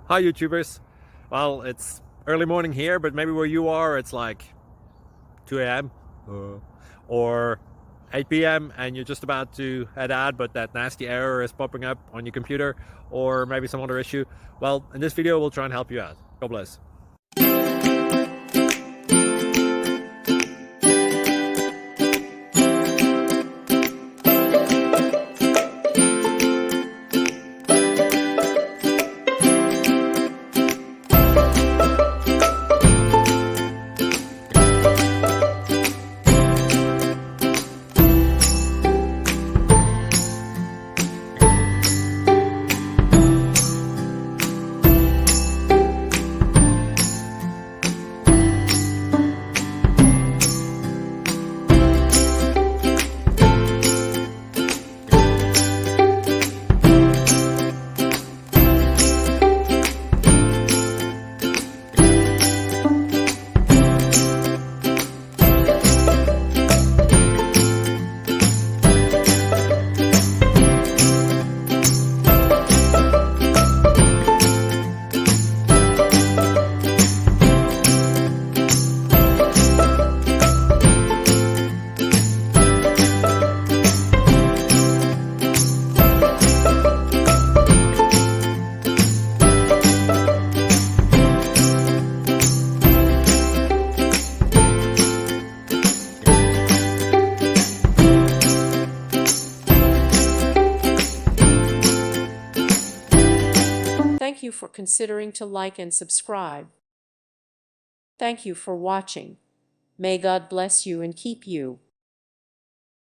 Hi YouTubers. Well, it's early morning here, but maybe where you are it's like 2 a.m. Or 8 p.m. and you're just about to head out, but that nasty error is popping up on your computer, or maybe some other issue. Well, in this video we'll try and help you out. God bless. Thank you for considering to like and subscribe. Thank you for watching. May God bless you and keep you.